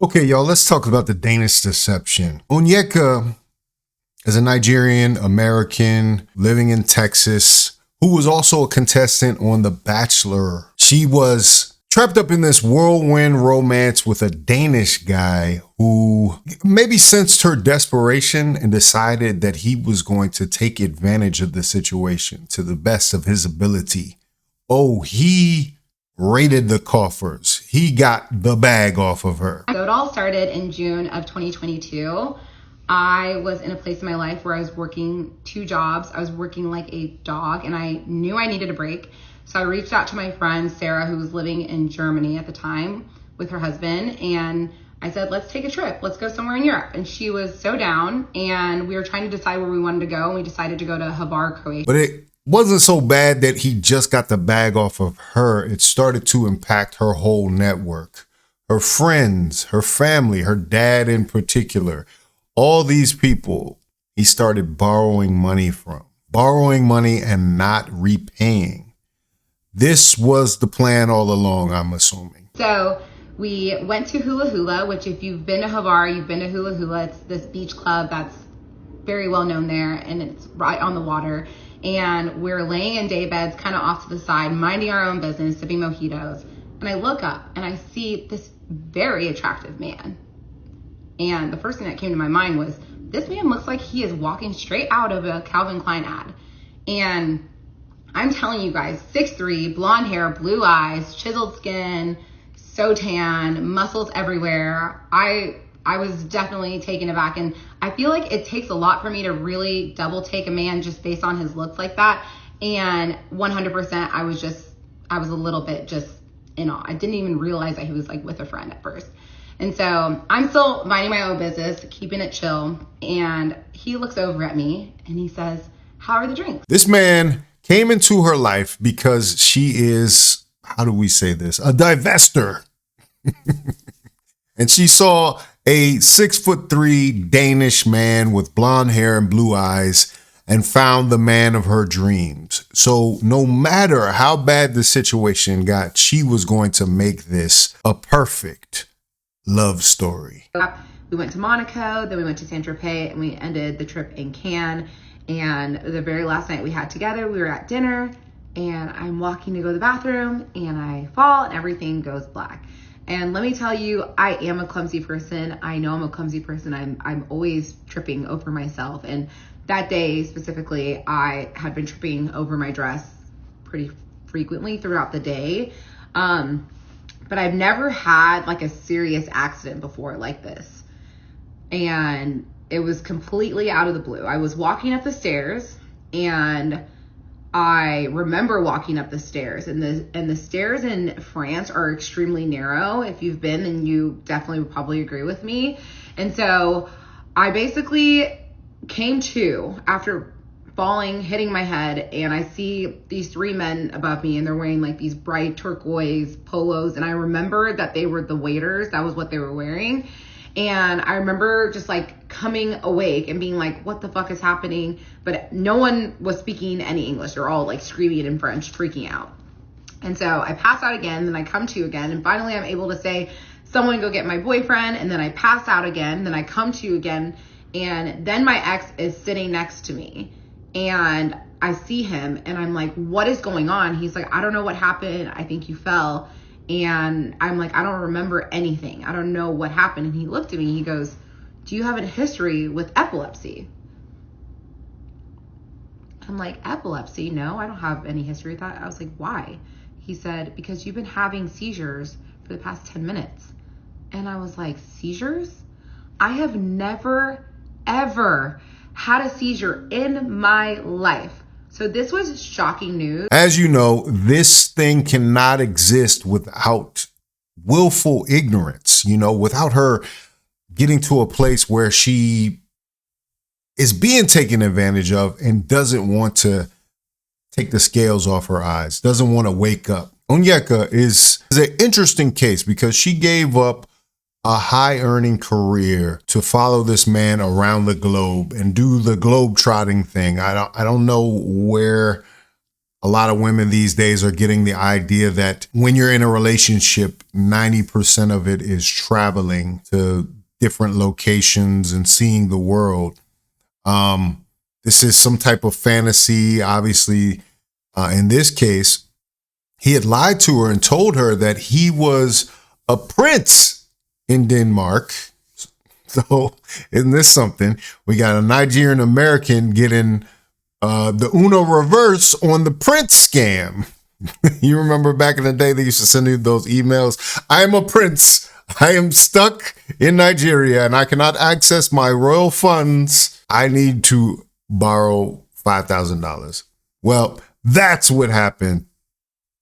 Okay, y'all, let's talk about the Danish deception. Onyeka is a Nigerian American living in Texas who was also a contestant on The Bachelor. She was trapped up in this whirlwind romance with a Danish guy who maybe sensed her desperation and decided that he was going to take advantage of the situation to the best of his ability. Oh, he raided the coffers. He got the bag off of her. So it all started in June of 2022. I was in a place in my life where I was working 2 jobs. I was working like a dog and I knew I needed a break. So I reached out to my friend Sarah, who was living in Germany at the time with her husband. And I said, let's take a trip. Let's go somewhere in Europe. And she was so down. And we were trying to decide where we wanted to go. And we decided to go to Hvar, Croatia. But it wasn't so bad that he just got the bag off of her. It started to impact her whole network, her friends, her family, her dad in particular. All these people he started borrowing money from, borrowing money and not repaying. This was the plan all along, I'm assuming. So we went to Hula Hula, which if you've been to Hvar, you've been to Hula Hula. It's this beach club that's very well known there and it's right on the water. And we're laying in day beds kind of off to the side, minding our own business, sipping mojitos. And I look up and I see this very attractive man. And the first thing that came to my mind was, this man looks like he is walking straight out of a Calvin Klein ad. And I'm telling you guys, 6'3", blonde hair, blue eyes, chiseled skin, so tan, muscles everywhere. I was definitely taken aback. And I feel like it takes a lot for me to really double take a man just based on his looks like that. And 100%, I was a little bit just in awe. I didn't even realize that he was like with a friend at first. And so I'm still minding my own business, keeping it chill. And he looks over at me and he says, how are the drinks? This man came into her life because she is, how do we say this? A divester. And she saw a 6'3" Danish man with blonde hair and blue eyes and found the man of her dreams. So no matter how bad the situation got, she was going to make this a perfect love story. We went to Monaco, then we went to Saint-Tropez, and we ended the trip in Cannes. And the very last night we had together, we were at dinner, and I'm walking to go to the bathroom, and I fall, and everything goes black. And let me tell you, I am a clumsy person. I know I'm a clumsy person. I'm always tripping over myself. And that day specifically, I had been tripping over my dress pretty frequently throughout the day. But I've never had like a serious accident before like this. And it was completely out of the blue. I was walking up the stairs and I remember walking up the stairs, and the stairs in France are extremely narrow. If you've been, then you definitely would probably agree with me. And so I basically came to after falling, hitting my head, and I see these 3 men above me, and they're wearing like these bright turquoise polos. And I remember that they were the waiters. That was what they were wearing. And I remember just like coming awake and being like, what the fuck is happening? But no one was speaking any English. They're all like screaming in French, freaking out. And so I pass out again, then I come to again. And finally I'm able to say, someone go get my boyfriend. And then I pass out again, then I come to again. And then my ex is sitting next to me. And I see him and I'm like, what is going on? He's like, I don't know what happened. I think you fell. And I'm like, I don't remember anything. I don't know what happened. And he looked at me, he goes, do you have a history with epilepsy? I'm like, epilepsy? No, I don't have any history with that. I was like, why? He said, because you've been having seizures for the past 10 minutes. And I was like, seizures? I have never, ever had a seizure in my life. So this was shocking news. As you know, this thing cannot exist without willful ignorance, without her getting to a place where she is being taken advantage of and doesn't want to take the scales off her eyes, doesn't want to wake up. Onyeka is an interesting case because she gave up a high-earning career to follow this man around the globe and do the globe-trotting thing. I don't know where A lot of women these days are getting the idea that when you're in a relationship, 90% of it is traveling to different locations and seeing the world. This is some type of fantasy. Obviously, in this case, he had lied to her and told her that he was a prince in Denmark. So isn't this something? We got a Nigerian American getting the Uno reverse on the prince scam. You remember back in the day, they used to send you those emails. I am a prince. I am stuck in Nigeria and I cannot access my royal funds. I need to borrow $5,000. Well, that's what happened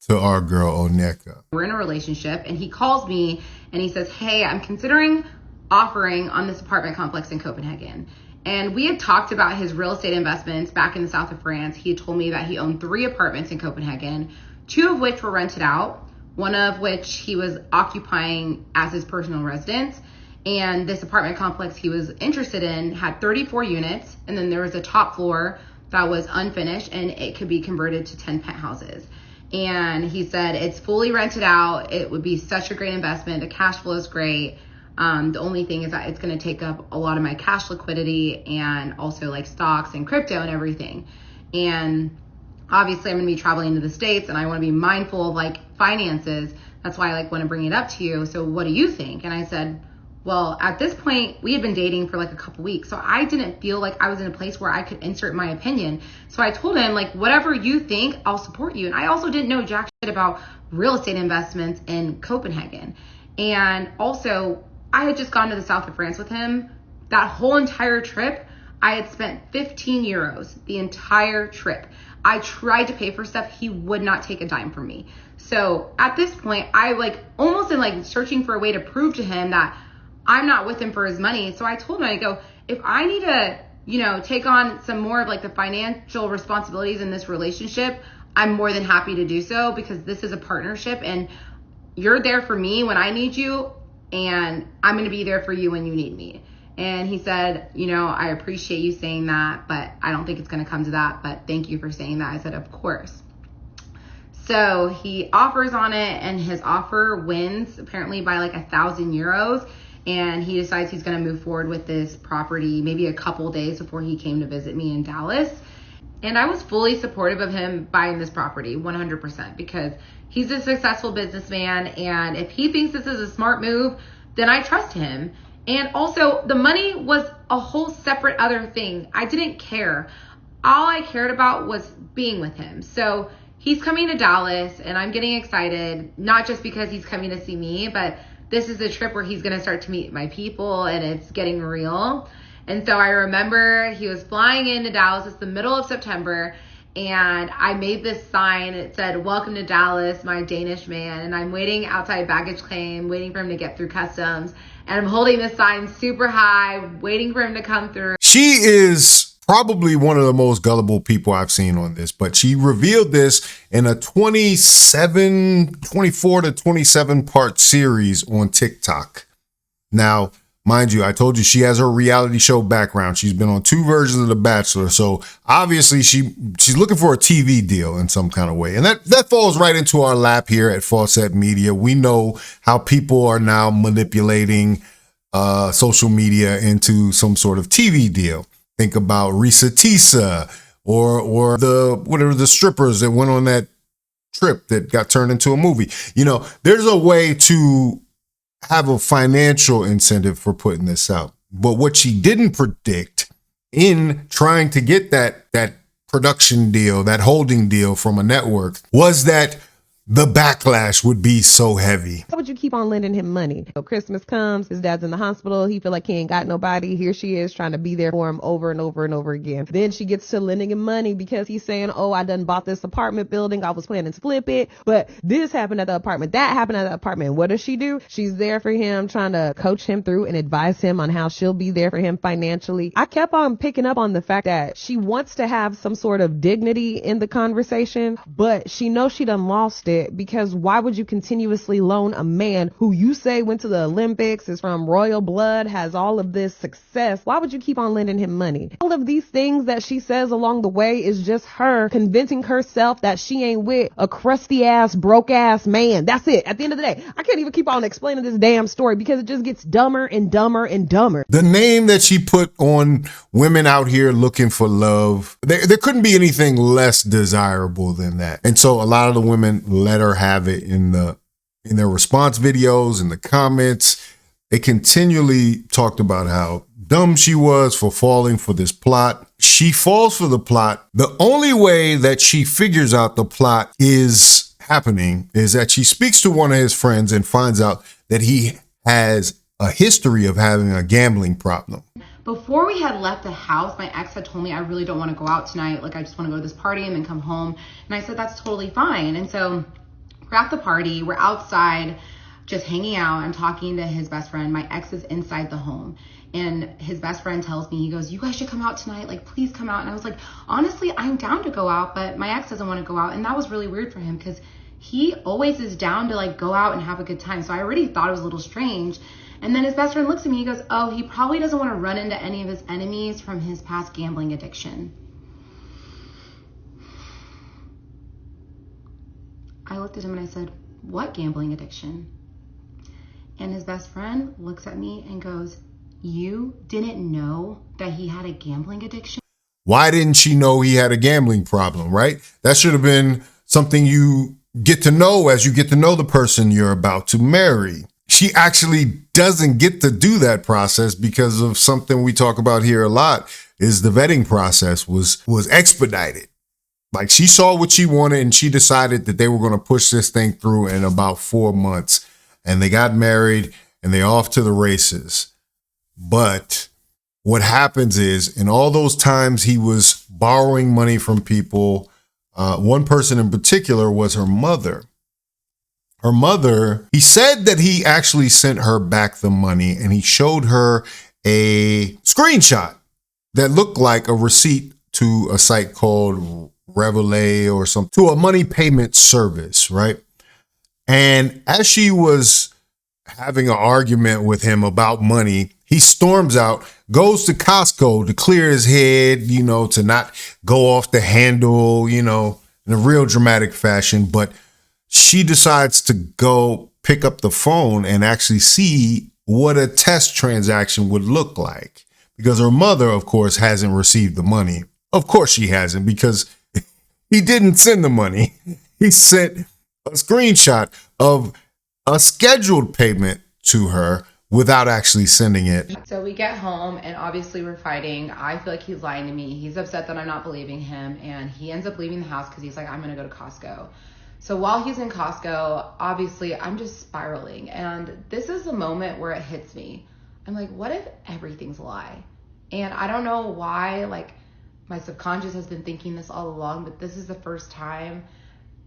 to our girl, Onyeka. We're in a relationship and he calls me and he says, hey, I'm considering offering on this apartment complex in Copenhagen. And we had talked about his real estate investments back in the south of France. He had told me that he owned 3 apartments in Copenhagen, 2 of which were rented out, one of which he was occupying as his personal residence. And this apartment complex he was interested in had 34 units. And then there was a top floor that was unfinished and it could be converted to 10 penthouses. And he said, it's fully rented out. It would be such a great investment. The cash flow is great. The only thing is that it's going to take up a lot of my cash liquidity and also like stocks and crypto and everything. And obviously I'm going to be traveling to the States and I want to be mindful of like finances. That's why I like want to bring it up to you. So what do you think? And I said, well, at this point we had been dating for like a couple weeks. So I didn't feel like I was in a place where I could insert my opinion. So I told him like, whatever you think, I'll support you. And I also didn't know jack shit about real estate investments in Copenhagen. And also I had just gone to the south of France with him. That whole entire trip, I had spent 15 euros the entire trip. I tried to pay for stuff. He would not take a dime from me. So at this point, I like almost am like searching for a way to prove to him that I'm not with him for his money. So I told him, I go, if I need to, take on some more of like the financial responsibilities in this relationship, I'm more than happy to do so because this is a partnership and you're there for me when I need you. And I'm going to be there for you when you need me. And he said, I appreciate you saying that, but I don't think it's going to come to that. But thank you for saying that. I said, of course. So he offers on it and his offer wins apparently by like 1,000 euros. And he decides he's going to move forward with this property maybe a couple days before he came to visit me in Dallas. And I was fully supportive of him buying this property 100% because he's a successful businessman. And if he thinks this is a smart move, then I trust him. And also the money was a whole separate other thing. I didn't care. All I cared about was being with him. So he's coming to Dallas and I'm getting excited, not just because he's coming to see me, but this is a trip where he's going to start to meet my people and it's getting real. And so I remember he was flying into Dallas. It's the middle of September. And I made this sign. It said, welcome to Dallas, my Danish man. And I'm waiting outside baggage claim, waiting for him to get through customs. And I'm holding this sign super high, waiting for him to come through. She is probably one of the most gullible people I've seen on this, but she revealed this in a 24 to 27 part series on TikTok. Now, mind you, I told you she has her reality show background. She's been on 2 versions of The Bachelor. So obviously she's looking for a TV deal in some kind of way. And that falls right into our lap here at Faucette Media. We know how people are now manipulating social media into some sort of TV deal. Think about Risa Tisa or the strippers that went on that trip that got turned into a movie. There's a way to have a financial incentive for putting this out. But what she didn't predict in trying to get that production deal, that holding deal from a network, was that the backlash would be so heavy. Why would you keep on lending him money? So Christmas comes, his dad's in the hospital, he feel like he ain't got nobody. Here she is trying to be there for him over and over and over again. Then she gets to lending him money because he's saying, oh, I done bought this apartment building, I was planning to flip it, but this happened at the apartment, that happened at the apartment. What does she do? She's there for him, trying to coach him through and advise him on how she'll be there for him financially. I kept on picking up on the fact that she wants to have some sort of dignity in the conversation, but she knows she done lost it with, because why would you continuously loan a man who you say went to the Olympics, is from royal blood, has all of this success? Why would you keep on lending him money? All of these things that she says along the way is just her convincing herself that she ain't with a crusty ass, broke ass man. That's it. At the end of the day, I can't even keep on explaining this damn story because it just gets dumber and dumber and dumber. The name that she put on women out here looking for love, there couldn't be anything less desirable than that. And so a lot of the women let her have it in their response videos, in the comments. They continually talked about how dumb she was for falling for this plot. She falls for the plot. The only way that she figures out the plot is happening is that she speaks to one of his friends and finds out that he has a history of having a gambling problem. Before we had left the house, my ex had told me, I really don't want to go out tonight. Like, I just want to go to this party and then come home. And I said, that's totally fine. And so we're at the party. We're outside just hanging out. I'm talking to his best friend. My ex is inside the home. And his best friend tells me, he goes, you guys should come out tonight. Like, please come out. And I was like, honestly, I'm down to go out, but my ex doesn't want to go out. And that was really weird for him because he always is down to like go out and have a good time. So I already thought it was a little strange. And then his best friend looks at me, he goes, oh, he probably doesn't want to run into any of his enemies from his past gambling addiction. I looked at him and I said, what gambling addiction? And his best friend looks at me and goes, you didn't know that he had a gambling addiction? Why didn't she know he had a gambling problem, right? That should have been something you get to know as you get to know the person you're about to marry. She actually doesn't get to do that process because of something we talk about here a lot, is the vetting process was expedited. Like, she saw what she wanted and she decided that they were going to push this thing through in about 4 months, and they got married and they're off to the races. But what happens is, in all those times he was borrowing money from people, one person in particular was her mother. Her mother, he said that he actually sent her back the money, and he showed her a screenshot that looked like a receipt to a site called Revolut or something, to a money payment service, right? And as she was having an argument with him about money, he storms out, goes to Costco to clear his head, to not go off the handle, in a real dramatic fashion. But she decides to go pick up the phone and actually see what a test transaction would look like, because her mother, of course, hasn't received the money. Of course she hasn't, because he didn't send the money. He sent a screenshot of a scheduled payment to her without actually sending it. So we get home and obviously we're fighting. I feel like he's lying to me. He's upset that I'm not believing him, and he ends up leaving the house because he's like, I'm going to go to Costco. So while he's in Costco, obviously I'm just spiraling, and this is the moment where it hits me. I'm like, what if everything's a lie? And I don't know why, like, my subconscious has been thinking this all along, but this is the first time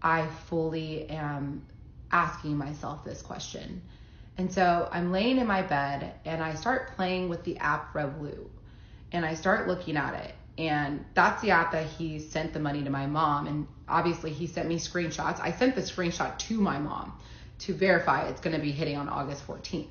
I fully am asking myself this question. And so I'm laying in my bed and I start playing with the app Revolut, and I start looking at it. And that's the app that he sent the money to my mom. And obviously he sent me screenshots. I sent the screenshot to my mom to verify it's going to be hitting on August 14th.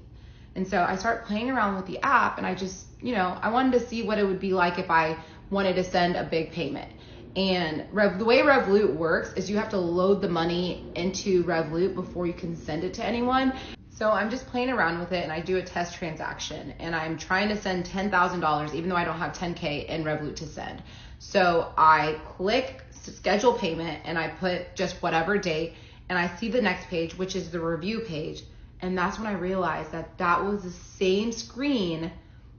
And so I start playing around with the app, and I just, I wanted to see what it would be like if I wanted to send a big payment. And the way Revolut works is you have to load the money into Revolut before you can send it to anyone. So I'm just playing around with it, and I do a test transaction, and I'm trying to send $10,000 even though I don't have 10K in Revolut to send. So I click schedule payment and I put just whatever date, and I see the next page, which is the review page. And that's when I realized that that was the same screen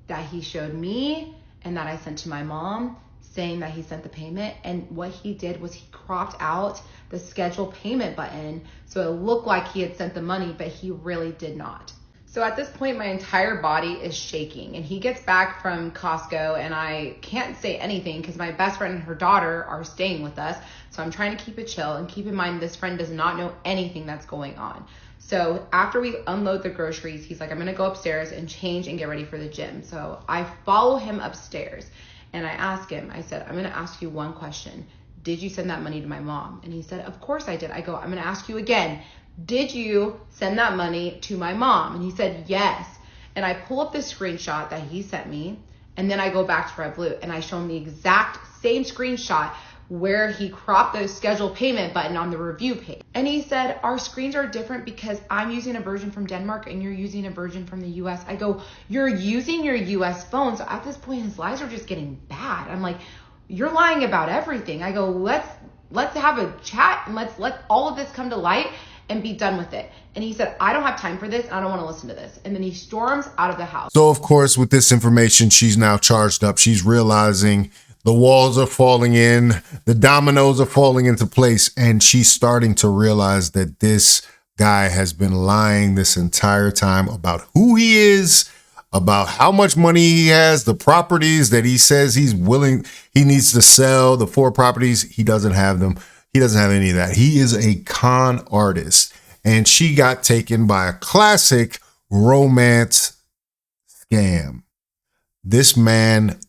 that he showed me and that I sent to my mom, saying that he sent the payment. And what he did was he cropped out the schedule payment button so it looked like he had sent the money, but he really did not. So at this point, my entire body is shaking, and he gets back from Costco and I can't say anything because my best friend and her daughter are staying with us. So I'm trying to keep it chill, and keep in mind, this friend does not know anything that's going on. So after we unload the groceries, he's like, I'm gonna go upstairs and change and get ready for the gym. So I follow him upstairs and I ask him, I said, I'm gonna ask you one question. did you send that money to my mom? And he said, of course I did. I go, I'm going to ask you again. Did you send that money to my mom? And he said, yes. And I pull up the screenshot that he sent me. And then I go back to RedBlue and I show him the exact same screenshot where he cropped the scheduled payment button on the review page. And he said, our screens are different because I'm using a version from Denmark and you're using a version from the US. I go, you're using your US phone. So at this point, his lies are just getting bad. I'm like, you're lying about everything. I go, let's have a chat and let's let all of this come to light and be done with it. And he said, I don't have time for this. I don't want to listen to this. And then he storms out of the house. So of course, with this information, she's now charged up. She's realizing the walls are falling in, the dominoes are falling into place, and she's starting to realize that this guy has been lying this entire time about who he is, about how much money he has, the properties that he says he needs to sell, the 4 properties. He doesn't have them. He doesn't have any of that. He is a con artist. And she got taken by a classic romance scam. This man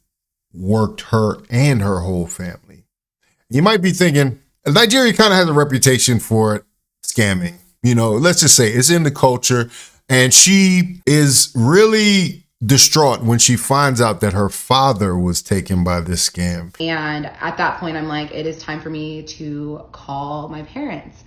worked her and her whole family. You might be thinking, Nigeria kind of has a reputation for scamming. You know, let's just say it's in the culture. And she is really distraught when she finds out that her father was taken by this scam. And at that point, I'm like, it is time for me to call my parents.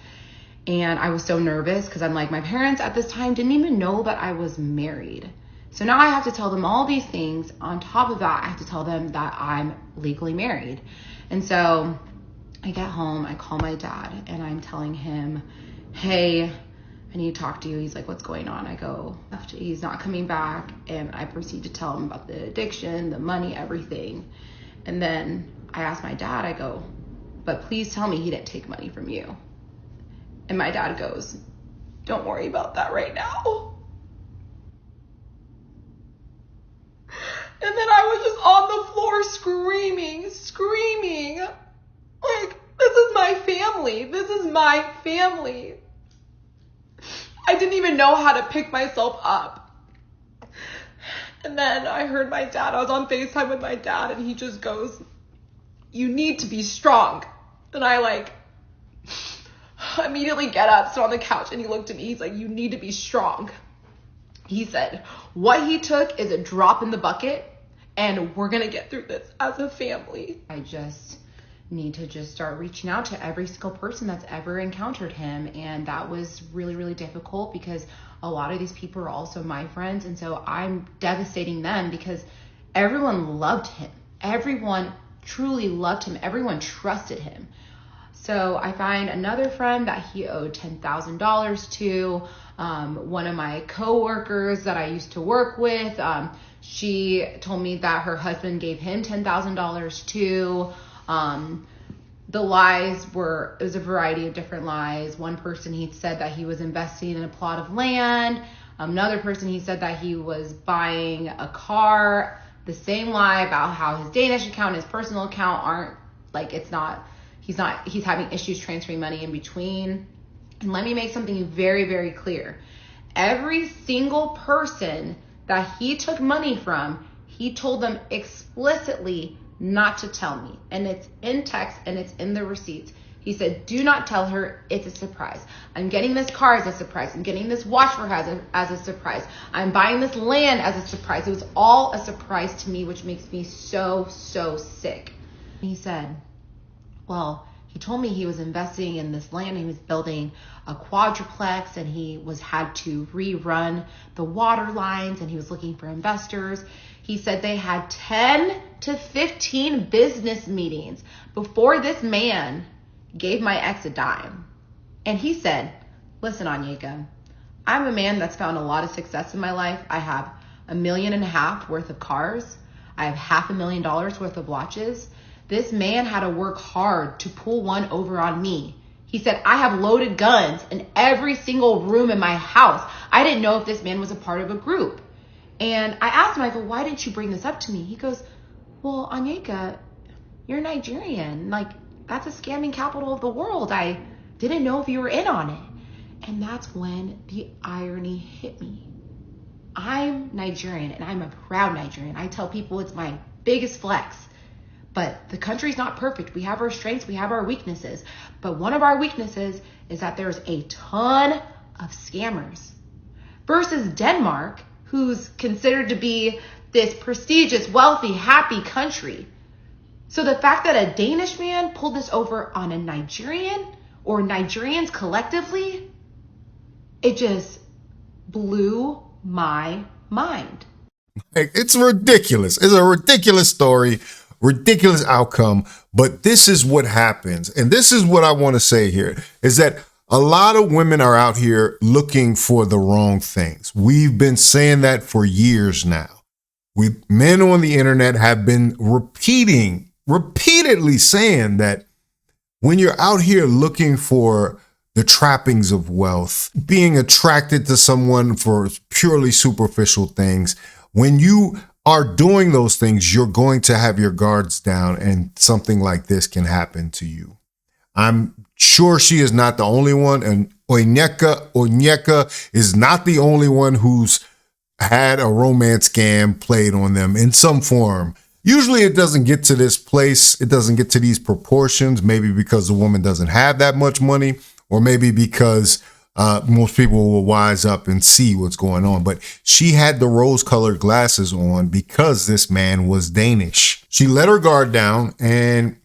And I was so nervous because I'm like, my parents at this time didn't even know that I was married. So now I have to tell them all these things. On top of that, I have to tell them that I'm legally married. And so I get home, I call my dad, and I'm telling him, hey, I need to talk to you. He's like, what's going on? I go, he's not coming back. And I proceed to tell him about the addiction, the money, everything. And then I ask my dad, I go, but please tell me he didn't take money from you. And my dad goes, don't worry about that right now. And then I was just on the floor screaming. Like, this is my family. This is my family. I didn't even know how to pick myself up. And then I heard my dad. I was on FaceTime with my dad and he just goes, you need to be strong. And I immediately get up, sit on the couch, and he looked at me. He's like, you need to be strong. He said, what he took is a drop in the bucket and we're going to get through this as a family. I just need to just start reaching out to every single person that's ever encountered him. And that was really, really difficult because a lot of these people are also my friends. And so I'm devastating them because everyone loved him. Everyone truly loved him. Everyone trusted him. So I find another friend that he owed $10,000 to. One of my coworkers that I used to work with, she told me that her husband gave him $10,000 to. The lies it was a variety of different lies. One person, he said that he was investing in a plot of land. Another person, he said that he was buying a car. The same lie about how his Danish account and his personal account he's having issues transferring money in between. And let me make something very, very clear. Every single person that he took money from, he told them explicitly not to tell me. And it's in text and it's in the receipts. He said, do not tell her, it's a surprise. I'm getting this car as a surprise. I'm getting this watch for her as a surprise. I'm buying this land as a surprise. It was all a surprise to me, which makes me so, so sick. He said, well, he told me he was investing in this land. He was building a quadruplex and he had to rerun the water lines and he was looking for investors. He said they had 10 to 15 business meetings before this man gave my ex a dime. And he said, listen, Anyeka, I'm a man that's found a lot of success in my life. I have $1.5 million worth of cars. I have $500,000 worth of watches. This man had to work hard to pull one over on me. He said, I have loaded guns in every single room in my house. I didn't know if this man was a part of a group. And I asked him, I go, why didn't you bring this up to me? He goes, well, Anyeka, you're Nigerian. That's a scamming capital of the world. I didn't know if you were in on it. And that's when the irony hit me. I'm Nigerian and I'm a proud Nigerian. I tell people it's my biggest flex. But the country's not perfect. We have our strengths, we have our weaknesses. But one of our weaknesses is that there's a ton of scammers. Versus Denmark, who's considered to be this prestigious, wealthy, happy country. So the fact that a Danish man pulled this over on a Nigerian or Nigerians collectively, it just blew my mind. It's ridiculous. It's a ridiculous story, ridiculous outcome. But this is what happens. And this is what I want to say here is that a lot of women are out here looking for the wrong things. We've been saying that for years now. Men on the internet have been repeatedly saying that when you're out here looking for the trappings of wealth, being attracted to someone for purely superficial things, when you are doing those things, you're going to have your guards down and something like this can happen to you. I'm sure she is not the only one, and Onyeka is not the only one who's had a romance scam played on them in some form. Usually it doesn't get to this place. It doesn't get to these proportions, maybe because the woman doesn't have that much money, or maybe because most people will wise up and see what's going on. But she had the rose-colored glasses on because this man was Danish. She let her guard down and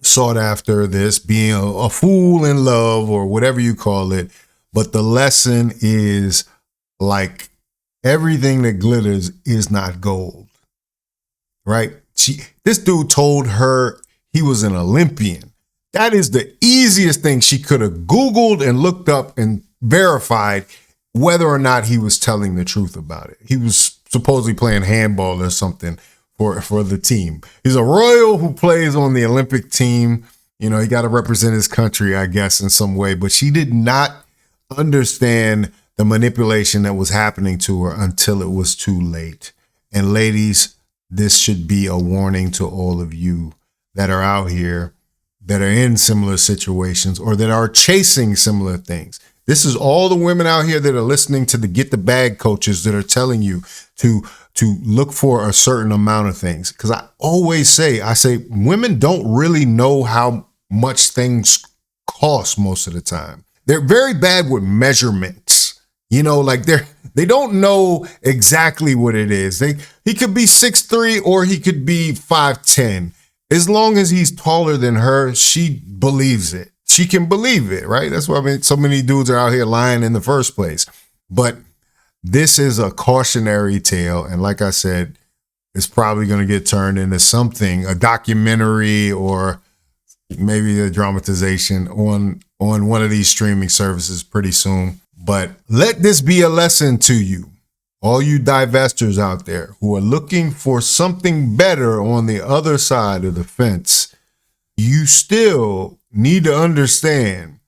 sought after this, being a fool in love or whatever you call it. But the lesson is, like, everything that glitters is not gold, right? This dude told her he was an Olympian. That is the easiest thing. She could have Googled and looked up and verified whether or not he was telling the truth about it. He was supposedly playing handball or something for the team. He's a royal who plays on the Olympic team. You know, he got to represent his country, I guess, in some way. But she did not understand the manipulation that was happening to her until it was too late. And ladies, this should be a warning to all of you that are out here, that are in similar situations, or that are chasing similar things. This is all the women out here that are listening to the get the bag coaches that are telling you to look for a certain amount of things. Because I always say, women don't really know how much things cost most of the time. They're very bad with measurements. You know, like they don't know exactly what it is. He could be 6'3" or he could be 5'10". As long as he's taller than her, she believes it. She can believe it, right? That's why so many dudes are out here lying in the first place. But this is a cautionary tale. And like I said, it's probably going to get turned into something, a documentary or maybe a dramatization on one of these streaming services pretty soon. But let this be a lesson to you, all you divestors out there who are looking for something better on the other side of the fence. You still need to understand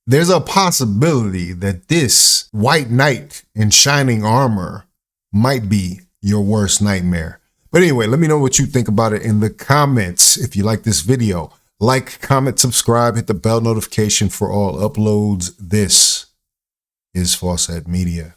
there's a possibility that this white knight in shining armor might be your worst nightmare. But anyway, let me know what you think about it in the comments. If you like this video, like, comment, subscribe, hit the bell notification for all uploads. This is Faucette Media.